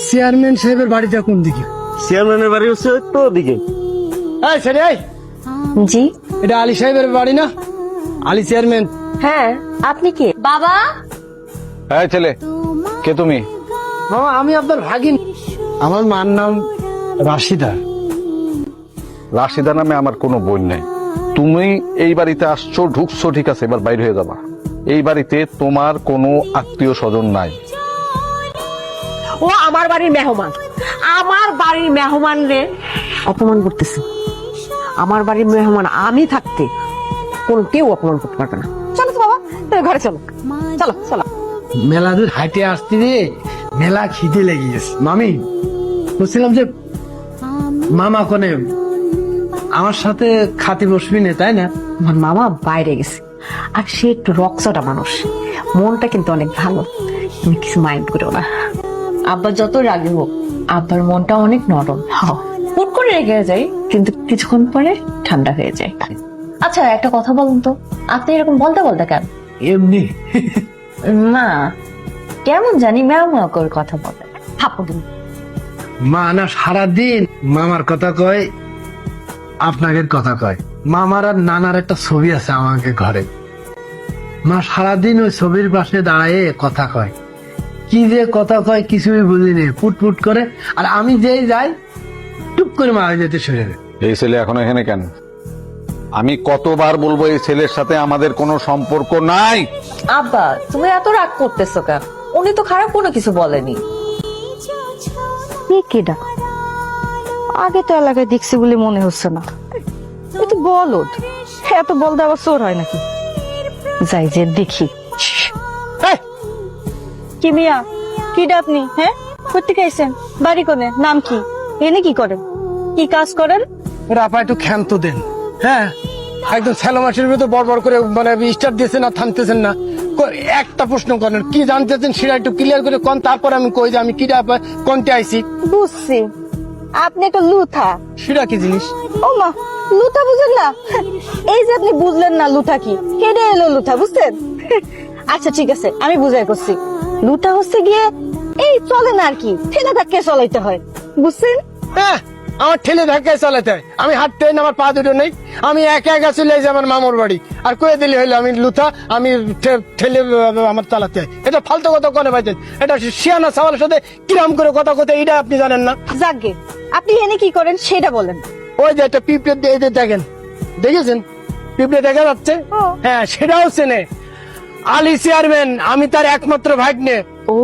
Chairman সাহেবের বাড়িটা কোন দিকে? চেয়ারম্যানের বাড়ি হচ্ছে তো ওদিকে। এই ছেলে, এই, জি এটা আলী সাহেবের বাড়ি না? আলী চেয়ারম্যান। হ্যাঁ, আপনি কে? বাবা, এই ছেলে, কে তুমি? মামা, আমি আপনার ভাগিন। আমার মার নাম রাশিদা। রাশিদা নামে আমার কোনো বোন নেই। তুমি এই বাড়িতে আসছো, ঢুকছো, ঠিক আছে, এবার বাইরে হয়ে যাবা। এই বাড়িতে তোমার কোনো আত্মীয় স্বজন নাই। ও আমার বাড়ির মেহমান, আমার বাড়ির মেহমান রে অপমান করতেছে। আমার বাড়ির মেহমান আমি থাকতে কোন কেউ অপমান করতে পারবে না। চলো তো বাবা, তুমি ঘরে চলো, চলো চলো। মেলা দূর হাইটে আসতে রে, মেলা খিদে লেগে গেছে। মামি, বলছিলাম যে মামা কোনে আমার সাথে খাতি বসবি না, তাই না? আমার মামা বাইরে গেছে, আর সে একটু রক্সটা মানুষ, মনটা কিন্তু অনেক ভালো, তুমি কিছু মাইন্ড করো না। আব্বা যত রাগী হোক, আব্বার মনটা অনেক নরম। হুট করে রেগে যায়, কিন্তু কিছুক্ষণ পরে ঠান্ডা হয়ে যায়। আচ্ছা, একটা কথা বলুন তো, আপনি এরকম বলতে বলতে কেন? এমনি। না, কেমন জানি ম্যাও ম্যাও করে কথা বলে। থাপ্পড় মা না সারাদিন মামার কথা কয়, আপনাকে কথা কয়। মামার আর নানার একটা ছবি আছে আমাকে ঘরে। মা সারাদিন ওই ছবির পাশে দাঁড়ায় কথা কয়। কি যে কথা কয় কিছুই বুঝিনি, পুটপুট করে। আর আমি যেই যাই, টুপ করে মারা যেতে সরে যায়। এই ছেলে এখন এখানে কেন? আমি কতবার বলবো এই ছেলের সাথে আমাদের কোনো সম্পর্ক নাই। আব্বা, তুমি এত রাগ করতেছো কেন? উনি তো খারাপ কোনো কিছু বলেনি। কেডা? আগে তো এলাকায় দেখছি বলে মনে হচ্ছে না। এ তো বলদ, এত বলদ আবার চোর হয় নাকি? যাই যে দেখি। এই, কি মিয়া, কিডা আপনি? হ্যাঁ, কোথেকে আইছেন? বাড়ি কোনে? নাম কি? এনে কি করেন? কি কাজ করেন? রাপা একটু ক্ষান্ত দেন। হ্যাঁ, একদম ছেলে মাসের ভিতর বড় করে মানে স্টার্ট দিয়েছেন না, থামতেছেন না। একটা প্রশ্ন করেন, কি জানতেছেন সেটা একটু ক্লিয়ার করে কোন, তারপর আমি কই যে আমি কিটা কোনতে আইছি। বুঝছি, আপনি একটা লুথা। সেটা কি জিনিস? ও মা, লুথা বুঝেন না? এই যে আপনি বুঝলেন না লুথা কি, কেডে এলো লুথা, বুঝছেন? আচ্ছা ঠিক আছে, আমি বুঝাই করছি। লুথা হচ্ছে গিয়ে এই চলে না আর কি, ঠেলা ধাক্কে চলাইতে হয়, বুঝছেন? হ্যাঁ, আমার ঠেলে ধাক্কায় চালাতে হয়। আমি হাঁটতে হয় না, আমার পা দুটো নেই। আমি একা একা চলে যাই আমার মামুর বাড়ি, আর কয়ে দিলে হইলো আমি লুথা, আমি ঠেলে আমার চালাতে হয়। এটা ফালতু কথা কনে পাইছেন? এটা শিয়ানা সাওয়ালের সাথে কিরাম করে কথা কথা, এটা আপনি জানেন না? যাকগে, আপনি এনে কি করেন সেটা বলেন। ওই যে একটা পিঁপড়ে দিয়ে যে দেখেন, দেখেছেন পিঁপড়ে দেখা যাচ্ছে? ও। হ্যাঁ, সেটাও চেনে। আলী চেয়ারম্যান, আমি তার একমাত্র ভাগ্নে। ও,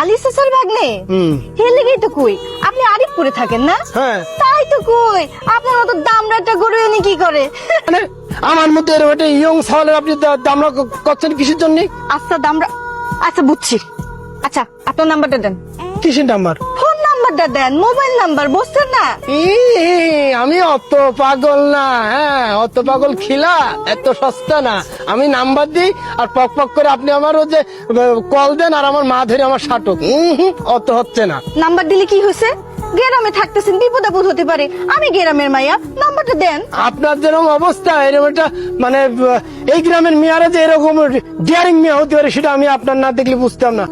আলী চাচার ভাগ্নে? এর লেগেই তো কই আপনি আরিফপুরে থাকেন না? হ্যাঁ, তাই তো কই আপনার মতো দামড়াটা গরু এনে কি করে? মানে আমার মধ্যে এরকম একটা ইয়ং সাওয়ালের আপনি দামরা করছেন কিসের জন্য? আচ্ছা দামড়া, আচ্ছা বুঝছি। আচ্ছা, আপনার নাম্বারটা দেন। কিসের নাম্বার? ফোন নাম্বারটা দেন, মোবাইল নাম্বার, বুঝছেন না? আমি অত পাগল না। হ্যাঁ, অত পাগল খিলা এত সস্তা না। আমি নাম্বার দিই আর পক পক করে আপনি আমারও যে কল দেন, আর আমার মা ধরে আমার সাটক। অত হচ্ছে না। নাম্বার দিলে কি হয়েছে? গ্রামে থাকতেছেন, বিপদ আপদ হতে পারে। আমি গ্রামের মাইয়া, নাম্বারটা দেন। আপনার যেরকম অবস্থা, এরকম একটা মানে এই গ্রামের মেয়ারা যে এরকম ডিয়ারিং মেয়ে হতে পারে, সেটা আমি আপনার না দেখলে বুঝতাম না।